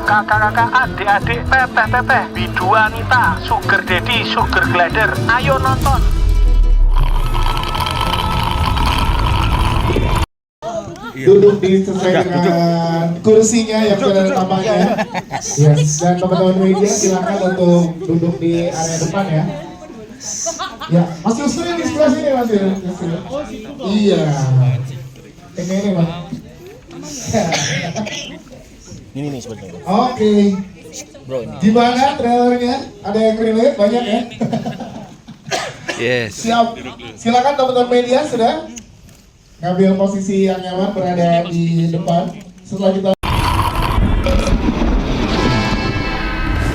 kakak-kakak, adik-adik, teteh-teteh, bidu wanita, sugar daddy, sugar glider, ayo nonton. Duduk sesuai dengan kursinya yang sudah namanya. Yes, dan teman-teman media silakan untuk duduk di area depan ya. Ya, Mas Yusuf di sebelah sini Mas Yusuf. Iya. Ini Bang. Ini sebetulnya. Oke. Bro ini. Gimana trailernya? Ada yang relate banyak ya? Yes. Siap. Silakan teman-teman media sudah ngambil posisi yang nyaman berada di depan. Setelah kita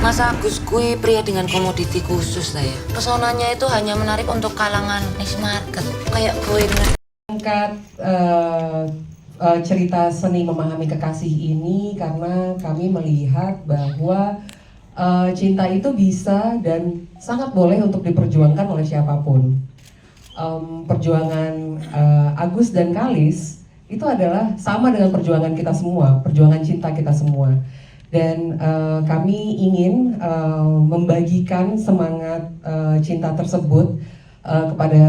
Mas Agus kue pria dengan komoditi khusus lah ya. Pesonanya itu hanya menarik untuk kalangan niche market. Kayak kue dengan angkat cerita seni memahami kekasih ini karena kami melihat bahwa cinta itu bisa dan sangat boleh untuk diperjuangkan oleh siapapun. Perjuangan Agus dan Kalis itu adalah sama dengan perjuangan kita semua, perjuangan cinta kita semua. Dan kami ingin membagikan semangat cinta tersebut kepada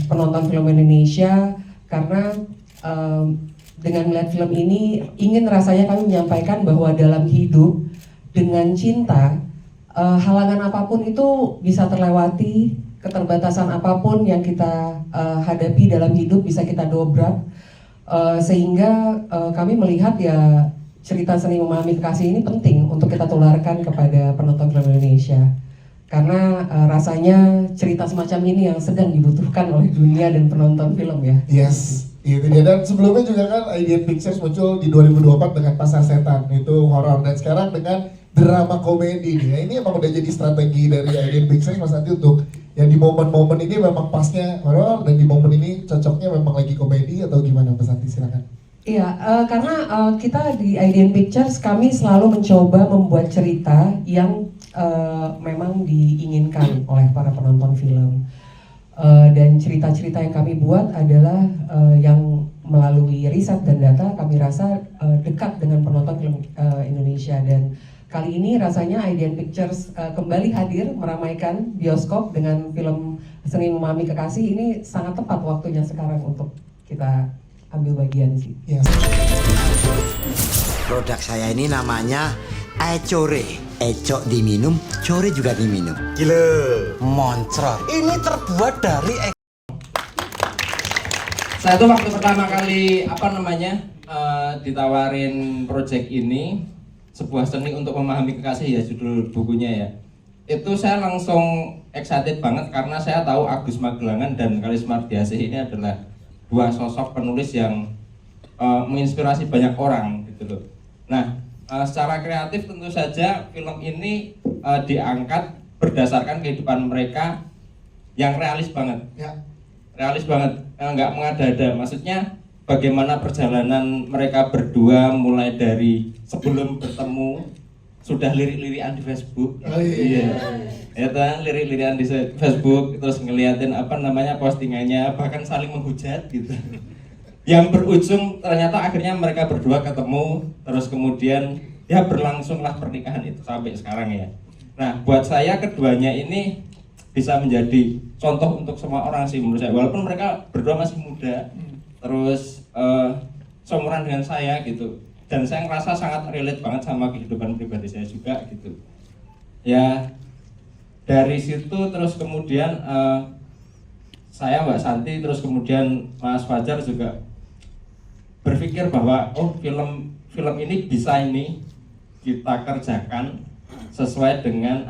penonton film Indonesia karena dengan melihat film ini ingin rasanya kami menyampaikan bahwa dalam hidup dengan cinta halangan apapun itu bisa terlewati, keterbatasan apapun yang kita hadapi dalam hidup bisa kita dobrak sehingga kami melihat ya cerita seni memahami kekasih ini penting untuk kita tularkan kepada penonton film Indonesia karena rasanya cerita semacam ini yang sedang dibutuhkan oleh dunia dan penonton film ya. yes, itu dia. Dan sebelumnya juga kan Idean Pictures muncul di 2024 dengan Pasar Setan, itu horor, dan sekarang dengan drama komedi. Nah, ini emang udah jadi strategi dari Idean Pictures Mas Andi untuk yang di momen-momen ini memang pasnya horor dan di momen ini cocoknya memang lagi komedi atau gimana Mas Andi, silakan. Iya, karena kita di Idean Pictures kami selalu mencoba membuat cerita yang memang diinginkan oleh para penonton film. Dan cerita-cerita yang kami buat adalah yang melalui riset dan data kami rasa dekat dengan penonton film Indonesia. Dan kali ini rasanya Idean Pictures kembali hadir meramaikan bioskop dengan film Seni Memahami Kekasih. Ini sangat tepat waktunya sekarang untuk kita ambil bagian sih. Yes. Produk saya ini namanya Ecore. Ecok diminum, core juga diminum. Gila. Moncrot. Ini terbuat dari Saya tuh waktu pertama kali ditawarin project ini, sebuah seni untuk memahami kekasih ya judul bukunya ya. Itu saya langsung excited banget karena saya tahu Agus Magelangan dan Kalis Mardiasih ini adalah dua sosok penulis yang menginspirasi banyak orang gitu loh. Nah, secara kreatif tentu saja film ini diangkat berdasarkan kehidupan mereka yang realis banget. Ya. Realis banget, nggak mengada-ada. Maksudnya bagaimana perjalanan mereka berdua mulai dari sebelum bertemu sudah lirik-lirikan di Facebook. Oh iya. Ya kan, lirik-lirikan di Facebook, terus ngeliatin postingannya, bahkan saling menghujat gitu. Yang berujung ternyata akhirnya mereka berdua ketemu, terus kemudian ya berlangsunglah pernikahan itu sampai sekarang ya. Nah, buat saya keduanya ini bisa menjadi contoh untuk semua orang sih menurut saya, walaupun mereka berdua masih muda, terus seumuran dengan saya gitu, dan saya ngerasa sangat relate banget sama kehidupan pribadi saya juga gitu. Ya dari situ terus kemudian saya Mbak Santi terus kemudian Mas Fajar juga berpikir bahwa film ini bisa ini kita kerjakan sesuai dengan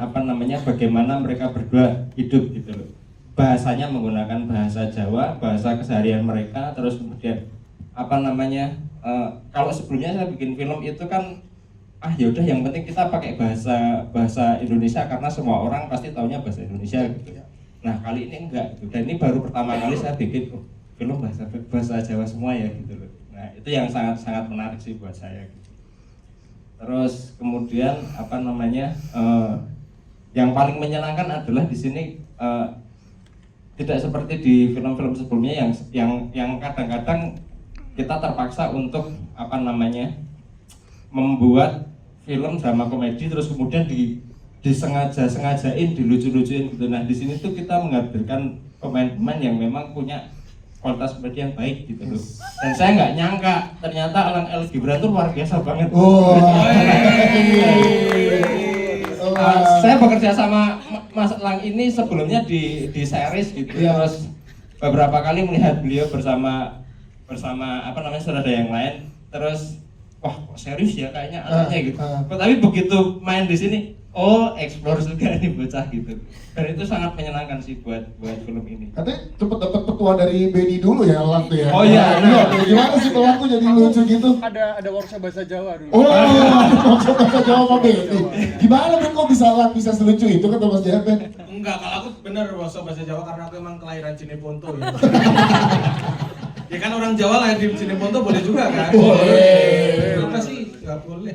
bagaimana mereka berdua hidup gitu loh. Bahasanya menggunakan bahasa Jawa, bahasa keseharian mereka, terus kemudian kalau sebelumnya saya bikin film itu kan ya udah yang penting kita pakai bahasa Indonesia karena semua orang pasti taunya bahasa Indonesia gitu. Nah, kali ini enggak gitu. Dan ini baru pertama kali saya bikin film bahasa Jawa semua ya gitu loh. Nah, itu yang sangat menarik sih buat saya gitu. Terus kemudian yang paling menyenangkan adalah di sini tidak seperti di film-film sebelumnya yang kadang-kadang kita terpaksa untuk membuat film drama komedi terus kemudian disengajain dilucu-lucuin gitu. Nah di sini tuh kita menghadirkan pemain-pemain yang memang punya kualitas komedi yang baik gitu loh. Dan saya nggak nyangka ternyata Elang El Gibran tuh luar biasa banget. Saya bekerja sama Mas Elang ini sebelumnya di series gitu. Terus beberapa kali melihat beliau bersama apa namanya saudara yang lain. Terus wah kok serius ya kayaknya anaknya gitu. Tapi begitu main di sini, oh explore juga nih bocah gitu. Dan itu sangat menyenangkan sih buat film ini. Katanya cepet dapet petua dari Benny dulu ya Elang tuh ya. Oh iya. Gimana sih pelaku jadi lucu gitu? Ada workshop bahasa Jawa dulu. Oh, workshop bahasa Jawa sama Benny. Gimana Ben kok bisa Elang bisa selucu itu kata Mas Jahat Ben? Enggak, kalau aku bener workshop bahasa Jawa karena aku emang kelahiran Cineponto ya. Ya kan orang Jawa lahir di Cineponto boleh juga kan? Boleh. Kenapa sih? Enggak boleh.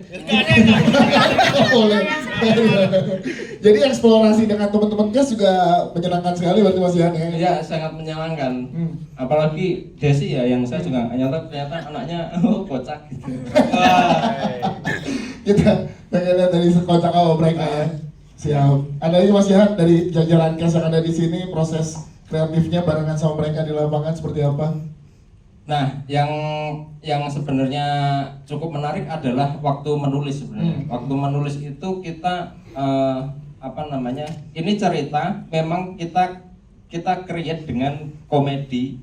Boleh. Jadi eksplorasi dengan teman-teman gas juga menyenangkan sekali berarti Mas Jahat ya? Iya sangat menyenangkan. Apalagi Desi ya yang saya juga ternyata anaknya kocak gitu. Kita pengen lihat dari sekocak awal mereka ya. Siap. Ada lagi Mas Jahat dari jajaran gas yang ada di sini proses kreatifnya barengan sama mereka di lapangan seperti apa? Nah, yang sebenarnya cukup menarik adalah waktu menulis sebenarnya. Waktu menulis itu kita ini cerita memang kita create dengan komedi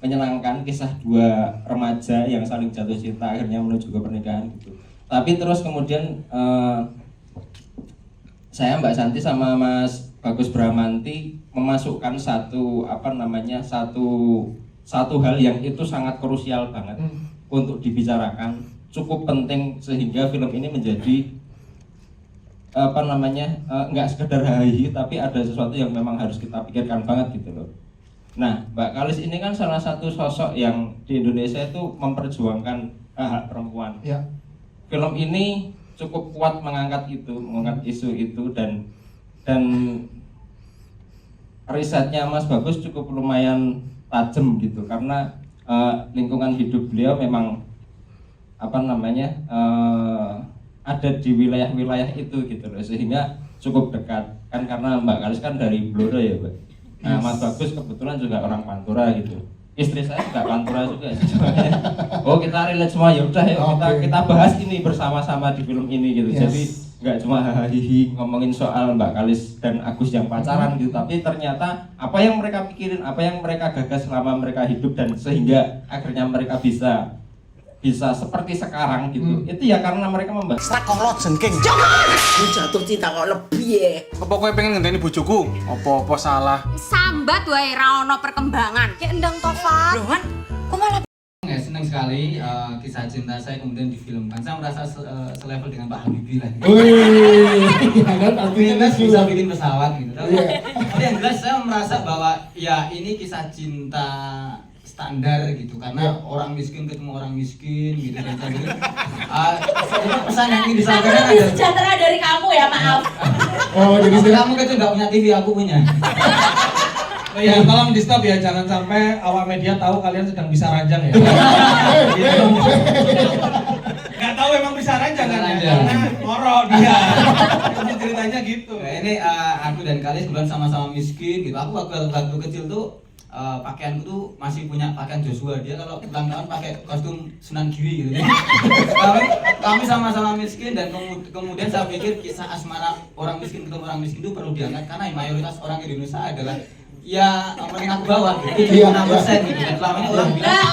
menyenangkan, kisah dua remaja yang saling jatuh cinta akhirnya menuju ke pernikahan gitu. Tapi terus kemudian saya Mbak Santi sama Mas Bagus Bramanti memasukkan satu hal yang itu sangat krusial banget untuk dibicarakan, cukup penting sehingga film ini menjadi nggak sekedar hahi tapi ada sesuatu yang memang harus kita pikirkan banget gitu loh. Nah, Mbak Kalis ini kan salah satu sosok yang di Indonesia itu memperjuangkan hak perempuan. Ya. Film ini cukup kuat mengangkat isu itu dan risetnya Mas Bagus cukup lumayan tajam gitu karena lingkungan hidup beliau memang ada di wilayah-wilayah itu gitu loh sehingga cukup dekat kan karena Mbak Kalis kan dari Blora ya Mbak. Nah Mas Bagus kebetulan juga orang Pantura gitu. Istri saya juga Pantura juga sih. Oh kita relate semua ya udah yuk kita bahas ini bersama-sama di film ini gitu. Jadi nggak cuma hahihi ngomongin soal Mbak Kalis dan Agus yang pacaran gitu, tapi ternyata apa yang mereka pikirin, apa yang mereka gagas selama mereka hidup dan sehingga akhirnya mereka bisa seperti sekarang gitu. Itu ya karena mereka membahas Kolot jengking. Aku jatuh cinta kok lebih ya. Apa kowe pengen ngenteni bojoku? Apa salah? Sambat wae ra ono perkembangan. Ki endang Tova. Loh kan, kok malah senang sekali kisah cinta saya kemudian difilmkan. Saya merasa selevel dengan Pak Habibie lah. Wih, kan artinya bisa bikin pesawat gitu. Tapi yang jelas saya merasa bahwa ya ini kisah cinta standar gitu karena orang miskin ketemu orang miskin gitu dan sebagainya. Pesan yang ingin disampaikan lebih sejahtera dari kamu ya, maaf. Oh, jadi kamu itu nggak punya TV, aku punya. Oh ya, tolong di stop ya, jangan sampai awak media tahu kalian sedang bisa ranjang ya. Nggak tahu emang bisa ranjang kan ya, karena ngorok dia. Ini ceritanya gitu. Nah, ini aku dan Kalis kebetulan sama-sama miskin gitu. Aku waktu kecil tuh pakaianku tuh masih punya pakaian Joshua, dia kalau ulang tahun pakai kostum Sunan Giri gitu. Kami sama-sama miskin dan kemudian saya pikir kisah asmara orang miskin ketemu orang miskin itu perlu diangkat karena mayoritas orang Indonesia adalah ya menengah ke bawah gitu, 76% gitu. Dan selama ini orang bilang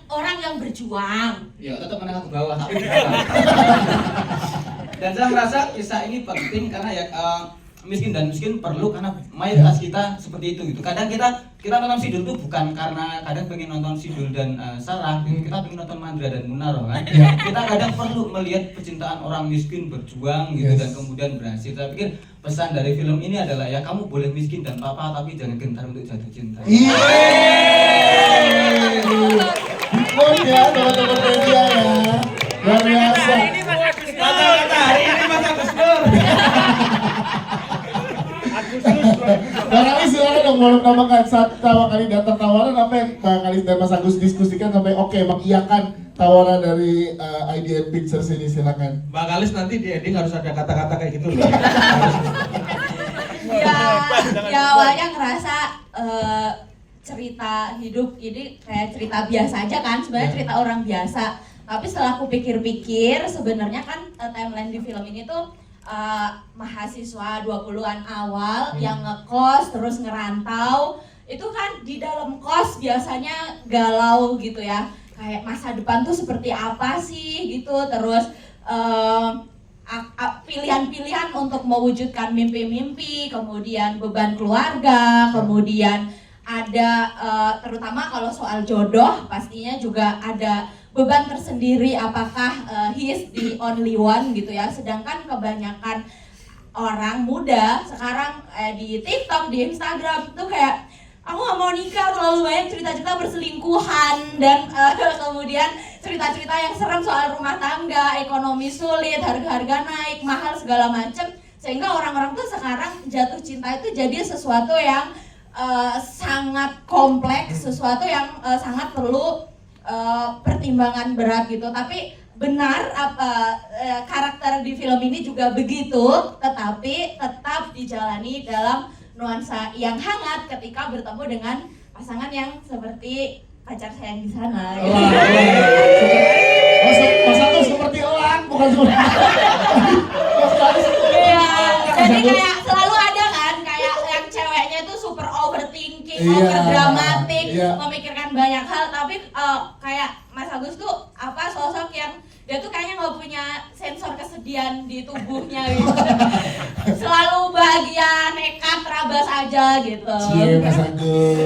orang yang berjuang. Ya tetap menengah ke bawah tapi dan saya merasa kisah ini penting karena ya miskin dan miskin perlu karena mayoritas kita seperti itu gitu. Kadang kita nonton Sidul tuh bukan karena kadang pengen nonton Sidul dan Sarah gitu. Kita pengen nonton Mandra dan Munaro kan. Kita kadang perlu melihat percintaan orang miskin berjuang gitu dan kemudian berhasil. Saya pikir pesan dari film ini adalah ya kamu boleh miskin dan papa tapi jangan gentar untuk jatuh cinta. Oh ya, teman-teman media ya. Luar biasa. Kata-kata hari ini Mas Agus Nur. Bang Kalis silakan dong mau menambahkan saat pertama kali datang tawaran apa yang Bang Kalis dan Mas Agus diskusikan sampai oke mengiyakan tawaran dari IDN Pictures ini, silakan. Mbak Kalis nanti di ending harus ada kata-kata kayak gitu loh. Ya awalnya ngerasa cerita hidup ini kayak cerita biasa aja kan, sebenarnya cerita orang biasa. Tapi setelah aku pikir-pikir, sebenarnya kan timeline di film ini tuh mahasiswa 20-an awal yang ngekos terus ngerantau. Itu kan di dalam kos biasanya galau gitu ya. Kayak masa depan tuh seperti apa sih gitu. Terus pilihan-pilihan untuk mewujudkan mimpi-mimpi, kemudian beban keluarga, kemudian ada terutama kalau soal jodoh pastinya juga ada beban tersendiri, apakah he is the only one gitu ya. Sedangkan kebanyakan orang muda sekarang di TikTok, di Instagram tuh kayak aku gak mau nikah, terlalu banyak cerita-cerita berselingkuhan dan kemudian cerita-cerita yang serem soal rumah tangga, ekonomi sulit, harga-harga naik, mahal segala macem. Sehingga orang-orang tuh sekarang jatuh cinta itu jadi sesuatu yang sangat kompleks, sesuatu yang sangat perlu pertimbangan berat gitu. Tapi benar karakter di film ini juga begitu, tetapi tetap dijalani dalam nuansa yang hangat ketika bertemu dengan pasangan yang seperti pacar saya yang di sana. Mas Agus seperti elang, bukan seperti. Iya, jadi kayak selalu ada kan, kayak yang ceweknya itu super overthinking, overdramatik, memikirkan banyak hal. Tapi kayak Mas Agus tuh apa sosok yang dia tuh kayaknya nggak punya sensor kesedihan di tubuhnya gitu. Selalu bahagia, nekat, terabas aja gitu. Cie, Mas Agus.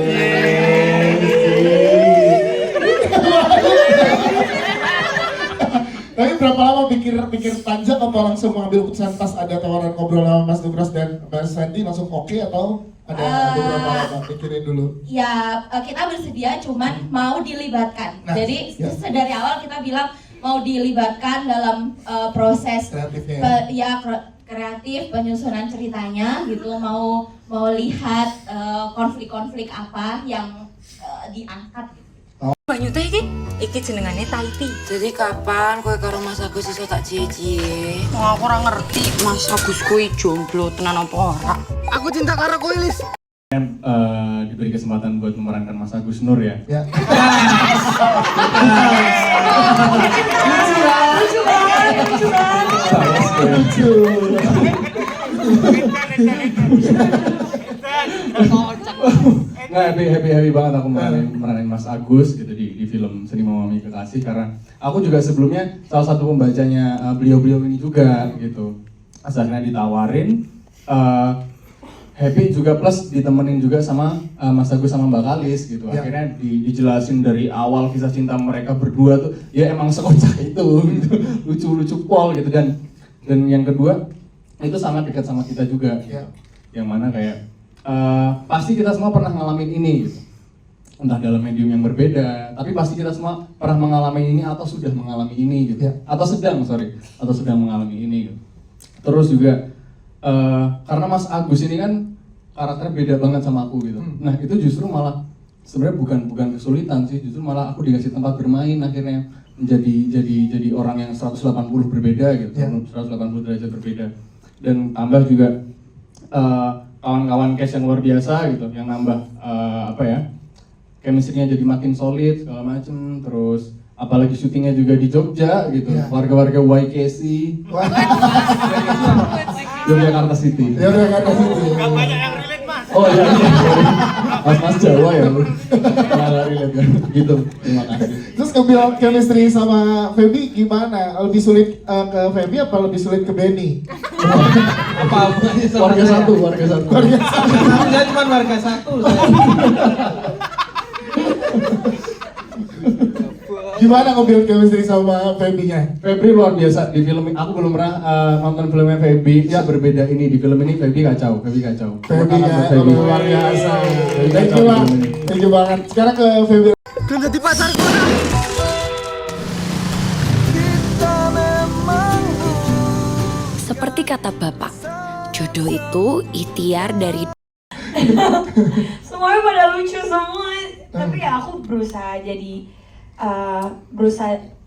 Tapi berapa lama pikir panjang apa langsung mengambil keputusan pas ada tawaran ngobrol sama Mas Nugros dan Mas Sandy langsung oke atau ada beberapa lama pikirin dulu? Ya kita bersedia, cuman mau dilibatkan. Nah, jadi dari awal kita bilang mau dilibatkan dalam proses kreatif penyusunan ceritanya gitu, mau lihat konflik-konflik apa yang diangkat. Banyu teh iki jenengane Taiti. Jadi kapan kowe karo Mas Agus iso tak cie-cie? Oh, aku ora ngerti Mas Agus kuwi jomblo tenan apa ora. Aku cinta karo kowe, Lis. Diberi kesempatan buat memerankan Mas Agus Nur ya. Ya. Nggak, happy banget aku meranin Mas Agus gitu di film Seni Memahami Kekasih, karena aku juga sebelumnya salah satu pembacanya beliau ini juga gitu. Asalnya ditawarin, happy juga plus ditemenin juga sama Mas Agus sama Mbak Kalis gitu. Akhirnya dijelasin dari awal kisah cinta mereka berdua tuh ya emang sekocak itu gitu. Lucu-lucu pol gitu, dan yang kedua itu sangat dekat sama kita juga gitu. Yang mana kayak pasti kita semua pernah ngalamin ini gitu. Entah dalam medium yang berbeda, tapi pasti kita semua pernah mengalami ini atau sudah mengalami ini gitu. Atau sedang mengalami ini gitu. Terus juga karena Mas Agus ini kan karakternya beda banget sama aku gitu. Nah itu justru malah sebenarnya bukan kesulitan sih, justru malah aku dikasih tempat bermain akhirnya jadi orang yang 180 berbeda gitu, 180 derajat berbeda. Dan tambah juga kawan-kawan cast yang luar biasa gitu, yang nambah chemistry-nya jadi makin solid segala macem. Terus apalagi syutingnya juga di Jogja gitu, warga-warga YKC. Yogyakarta City. Gak banyak yang relate, Mas. Oh iya. Mas Jawa ya lu. Nggak relate kan. Gitu. Terima kasih. Terus ngambil chemistry sama Feby gimana? Lebih sulit ke Feby apa lebih sulit ke Benny? Apa hubungannya sama Warga saya? satu. Saya cuma warga satu. Gimana ngambil chemistry sama Feby-nya? Feby luar biasa di film. Aku belum pernah nonton filmnya Feby. Ya berbeda ini, di film ini Feby kacau. Feby-nya luar biasa. Thank you banget. Sekarang ke Feby. Belum jadi pacarku. Seperti kata Bapak, jodoh itu ikhtiar dari Semuanya pada lucu semua, tapi ya aku berusaha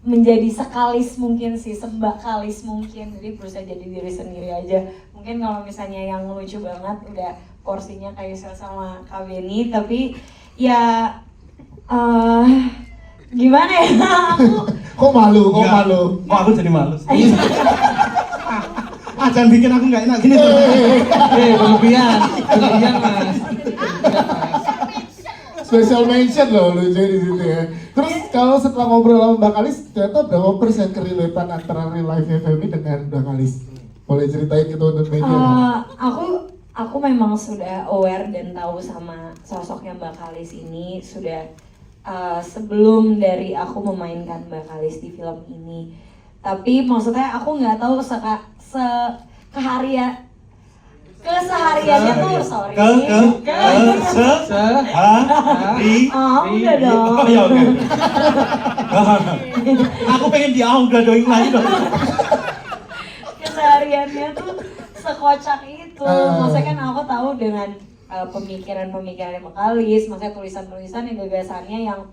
menjadi sekalis mungkin sih, sembakalis mungkin. Jadi berusaha jadi diri sendiri aja. Mungkin kalau misalnya yang lucu banget udah porsinya kayak Sel sama Kak Benny, tapi ya gimana ya, aku Kok malu? Kok malu? Kok aku jadi malu sih? Jangan bikin aku nggak enak gini tuh. Berlebihan mas. Special mention loh lucu di situ ya. Terus kalau setelah ngobrol sama Mbak Kalis, ternyata berapa persen kerelapan antara real life-nya Feby dengan Mbak Kalis? Boleh ceritain gitu untuk media? Aku memang sudah aware dan tahu sama sosoknya Mbak Kalis ini sudah sebelum dari aku memainkan Mbak Kalis di film ini. Tapi maksudnya aku nggak tahu kesehariannya tuh udah dong. Oh ya oke. Aku pengen udah doing lagi dong. Kesehariannya tuh sekocak itu. Maksudnya kan aku tahu dengan pemikiran-pemikiran Mbak Kalis, maksudnya tulisan-tulisan yang gagasannya yang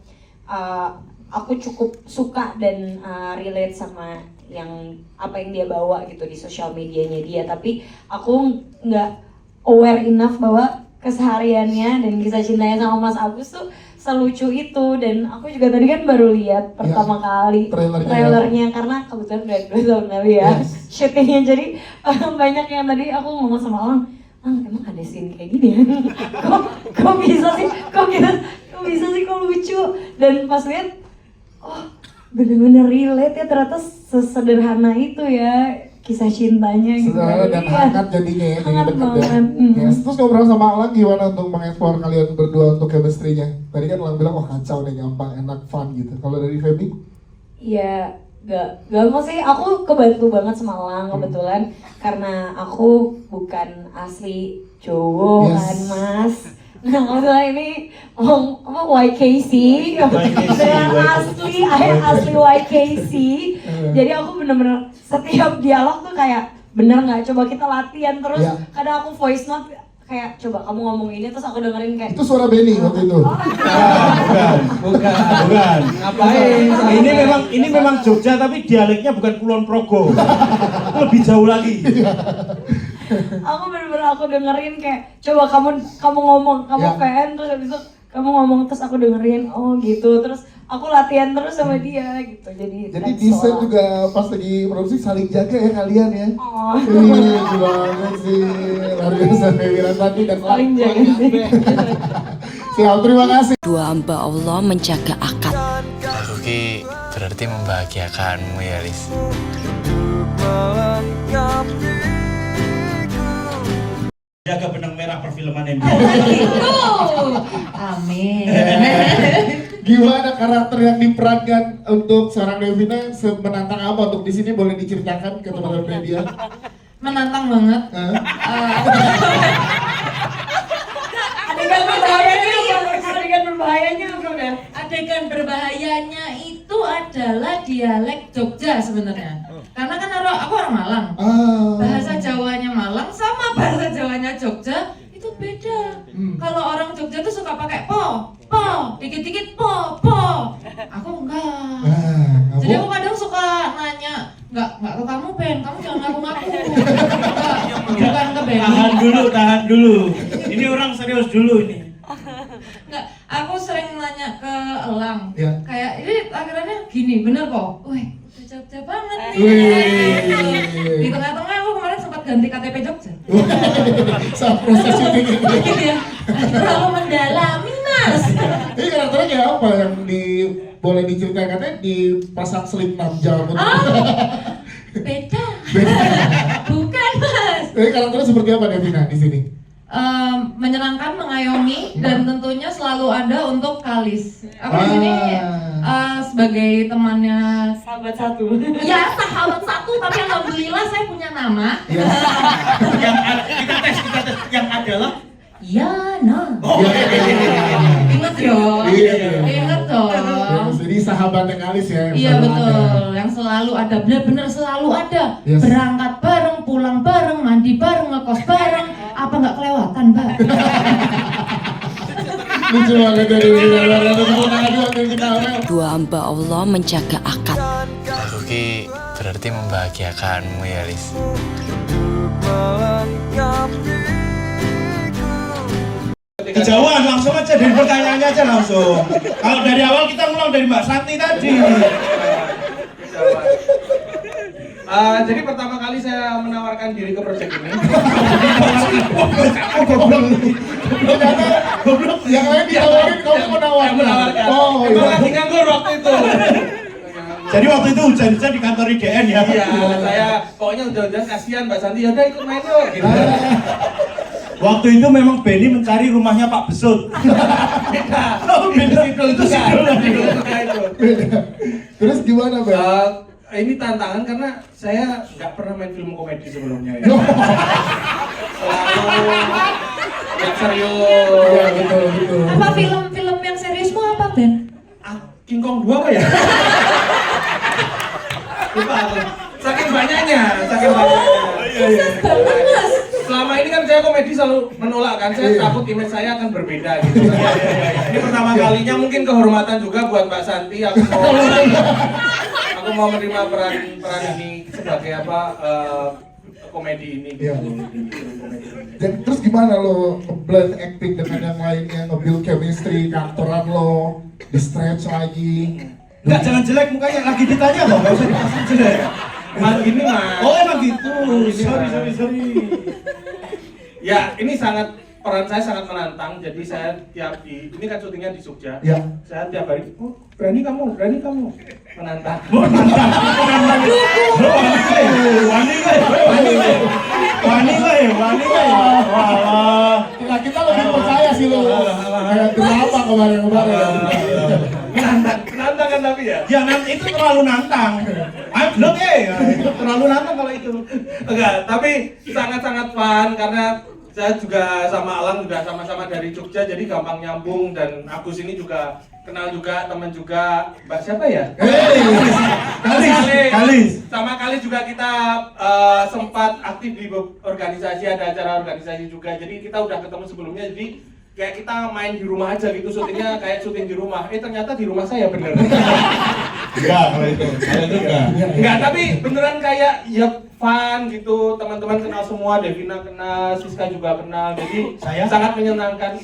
aku cukup suka dan relate sama yang apa yang dia bawa gitu di sosial medianya dia, tapi aku nggak aware enough bahwa kesehariannya dan kisah cintanya sama Mas Agus tuh selucu itu. Dan aku juga tadi kan baru lihat pertama kali trailernya karena kebetulan udah 2 tahun lalu ya syutingnya, jadi banyak yang tadi aku ngomong sama orang, emang ada scene kayak gini ya? kok bisa sih? Kok lucu? Dan pas lihat, oh bener-bener relate ya, ternyata sesederhana itu ya kisah cintanya gitu. Sederhana dan hangat jadinya ya, hangat jadi dekat banget. ya. Yes. Terus ngobrol sama Alang gimana untuk mengeksplor kalian berdua untuk chemistry-nya? Tadi kan Alang bilang, kacau deh, gampang, enak, fun gitu. Kalau dari Feby? Iya, gak mau sih, aku kebantu banget sama Alang kebetulan karena aku bukan asli Jawa kan Mas. Nah kebetulan ini YKC dengan asli YKC. Jadi aku bener-bener setiap dialog tuh kayak bener nggak, coba kita latihan terus. Kadang aku voice note kayak coba kamu ngomong ini terus aku dengerin kayak itu suara Benny waktu itu. Bukan. Ngapain? Ini memang Jogja tapi dialeknya bukan Kulon Progo. Lebih jauh lagi. Aku bener-bener aku dengerin kayak coba kamu ngomong, kamu VN terus habis itu kamu ngomong terus aku dengerin, oh gitu, terus aku latihan terus sama dia gitu. Jadi di set juga pas lagi produksi saling jaga ya kalian ya. Oh. Lucu banget sih, luar biasa Feby Rasmadi dan saling jaga sih. Siap, terima kasih. Dua hamba Allah menjaga akad. Aku ki berarti membahagiakanmu ya Lis. Jaga benang merah perfilman ini. Amin. Gimana karakter yang diperankan untuk seorang Devina menantang apa untuk di sini, boleh diceritakan ke teman-teman media? Menantang banget. Adegan berbahayanya itu adalah dialek Jogja sebenarnya. Karena kan aku orang Malang. Bahasa Jawanya Malang sama bahasa Jawanya Jogja itu beda. Kalau orang Jogja tuh suka pakai po, dikit-dikit po. Aku enggak. Jadi aku kadang suka nanya, enggak ke kamu Ben, kamu jangan ngaku-ngaku. Bukan ke Ben. Tahan dulu. Ini orang serius dulu ini. Enggak, aku sering nanya ke Elang. Kayak ini akhirnya gini, bener kok. Wih, Jogja banget nih. Di tengah-tengah aku kemarin sempat ganti KTP Jogja. Saat proses syuting ini. Terlalu mendalami Mas. Ini karakternya kayak apa yang boleh diceritakan, katanya dipasang selip 6 jam. Beda. Bukan Mas. Jadi karakternya seperti apa Devina di sini? Menyenangkan, mengayomi, dan tentunya selalu ada untuk Kalis. Aku di sini sebagai temannya sahabat satu. Ya, sahabat satu, tapi alhamdulillah saya punya nama. Kita tes yang adalah Yana. Ingat dong. Jadi sahabatnya Kalis ya. Iya betul, yang selalu ada, benar-benar selalu ada. Berangkat bareng, pulang bareng, mandi bareng, ngekos bareng. Apa nggak kelewatan, Mbak? Lucu banget dari Dua hamba Allah menjaga akad. berarti membahagiakanmu ya, Lis. Kejauhan, langsung aja dari pertanyaannya aja langsung. Kalau dari awal kita ngulang dari Mbak Santi tadi. Jadi pertama kali saya menawarkan diri ke proyek ini. Goblok, yang lain ditawarin, kamu menawarkan. Oh, Emang lagi nganggur waktu itu. Jadi waktu itu hujan-hujan di kantor IGN ya? Iya, saya pokoknya hujan-hujan kasihan Mbak Santi, yaudah ikut main yuk. Gitu. Waktu itu memang Benny mencari rumahnya Pak Besut. Beda. Itu Terus gimana, Bang? Ini tantangan karena saya nggak pernah main film komedi sebelumnya ya. Selalu yang serius. Iya, betul. Apa film-film yang seriusmu apa, Ben? King Kong 2 apa ya? Lupa aku. Saking banyaknya. Selama ini kan saya komedi selalu menolak kan, saya takut image saya akan berbeda gitu. Ini pertama kalinya mungkin kehormatan juga buat Mbak Santi. Aku mau menerima peran ini sebagai komedi ini. Dan terus gimana lo blend acting dengan yang lainnya, nge-build chemistry, keaktoran lo, di-stretch lagi? Enggak, jangan jelek mukanya, lagi ditanya kok, nggak usah dipasang jelek. Emang gini mas. Oh emang gitu, sorry. Ya ini peran saya sangat menantang, jadi saya ini kan syutingnya di Jogja. Ya. Saya tiap hari, berani kamu, menantang. Wani. Wah, kita lebih percaya sih lo. Kayak drama kemarin. Menantang kan tapi ya? Ya itu terlalu nantang. Belum itu terlalu nantang kalau itu. Enggak, tapi sangat-sangat fun karena saya juga sama Alang juga sama-sama dari Jogja, jadi gampang nyambung. Dan Agus ini juga kenal juga, teman juga. Mbak siapa ya? Kalis. Sama Kalis juga kita sempat aktif di organisasi, ada acara organisasi juga. Jadi kita udah ketemu sebelumnya, jadi kayak kita main di rumah aja gitu, syutingnya kayak syuting di rumah. Ternyata di rumah saya bener. Enggak, kalau itu. Enggak, tapi beneran kayak ya fun gitu. Teman-teman kenal semua, Devina kenal, Siska juga kenal. Jadi sangat menyenangkan.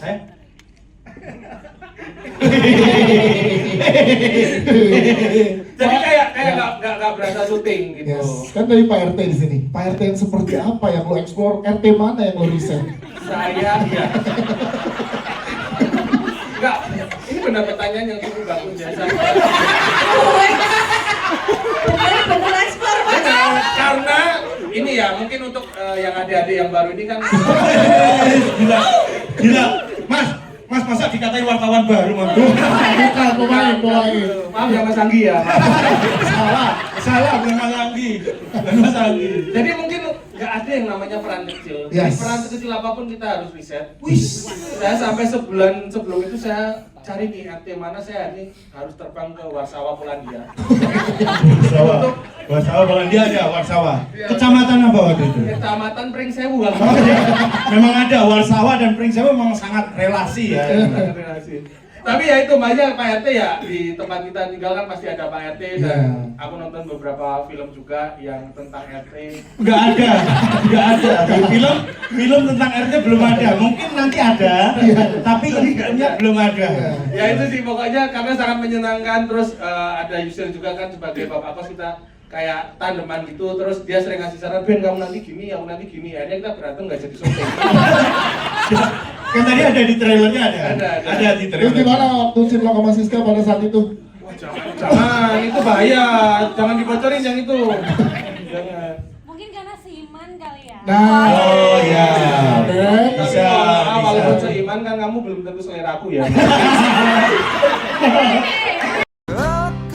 Jadi kayak nggak berasa syuting gitu. Yes. Kan dari Pak RT di sini. Pak RT yang seperti apa yang lo explore? RT mana yang lo riset? Saya ya. Enggak, ini benar pertanyaan yang cukup bagus ya. Bener ekspor Karena ini ya mungkin untuk yang adik-adik yang baru ini kan. Gila. Mas masa dikatain wartawan baru, Mas? Bukan, pemain. Maaf ya Mas Anggi ya. Salah bukan Mas Anggi. Jadi mungkin nggak ada yang namanya peran kecil. Yes. Peran sekecil apapun kita harus riset. Saya sampai sebulan sebelum itu saya cari nih mana saya ini harus terbang ke Warsawa, Polandia. Warsawa Polandia ada Warsawa. Kecamatan apa waktu itu? Kecamatan Pringsewu. Memang ada Warsawa dan Pringsewu memang sangat relasi ya. Tapi ya itu banyak Pak RT ya, di tempat kita tinggal kan pasti ada Pak RT. Dan aku nonton beberapa film juga yang tentang RT. Nggak ada. Film tentang RT belum ada. Mungkin nanti ada, tapi filmnya belum ada. Ya itu sih pokoknya karena sangat menyenangkan. Terus ada Yusir juga kan sebagai bapak kos, kita kayak tandeman gitu. Terus dia sering ngasih saran, Ben kamu nanti gini, aku nanti gini. Akhirnya kita berantem nggak jadi syuting. Kan tadi ada di trailernya ada di trailer. Terus gimana waktu cinlok sama Siska pada saat itu? Wah, jangan, itu bahaya. Jangan dibocorin yang itu. Jangan. Mungkin karena seiman kali ya. Oh ya. Bisa. Walaupun seiman kan kamu belum tentu selera aku ya.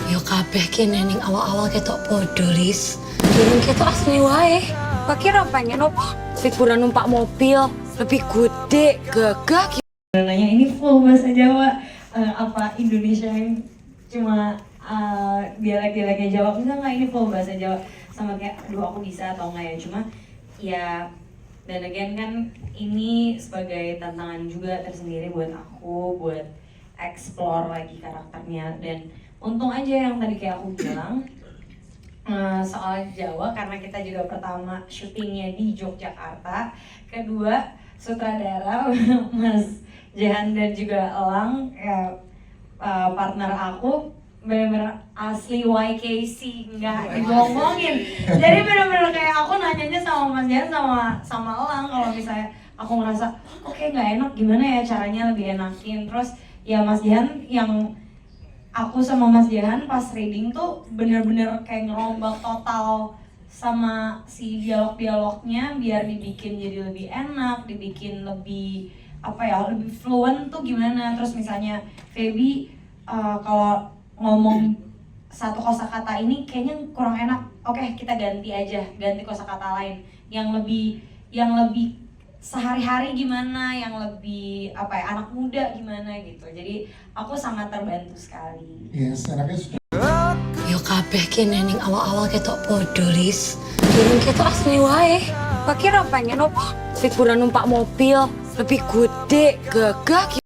Yo kabeh kene ning awal-awal ketok podo, Lis. Durung ketok asli wae. Kok kira pengen apa? Figuran numpak mobil lebih gede, gagah. Nanya ini full bahasa Jawa, apa Indonesia yang cuma dialek-dialeknya Jawa? Enggak, ini full bahasa Jawa. Sama kayak, aduh aku bisa atau enggak ya, cuma ya. Dan again kan ini sebagai tantangan juga tersendiri buat aku, buat explore lagi karakternya. Dan untung aja yang tadi kayak aku bilang, soal Jawa karena kita juga pertama syutingnya di Yogyakarta, kedua sutradara Mas Jehan dan juga Elang ya, partner aku bener-bener asli YKC, nggak dibohongin. Jadi bener-bener kayak aku nanyanya sama Mas Jehan sama Elang kalau misalnya aku ngerasa oke nggak enak gimana ya caranya lebih enakin. Terus ya Mas Jehan yang aku sama Mas Jehan pas reading tuh bener-bener kayak ngerombak total sama si dialog-dialognya biar dibikin jadi lebih enak, dibikin lebih lebih fluent tuh gimana. Terus misalnya Feby kalau ngomong satu kosakata ini kayaknya kurang enak, oke kita ganti aja, ganti kosakata lain yang lebih sehari-hari gimana, yang lebih anak muda gimana gitu. Jadi aku sangat terbantu sekali. Yes, anaknya sudah. Yo kabeh kene ning awal-awal ketok podo, Lis. Durung ketok asli wae. Kok kira pengen opo? Figuran numpak mobil lebih gede, gagah.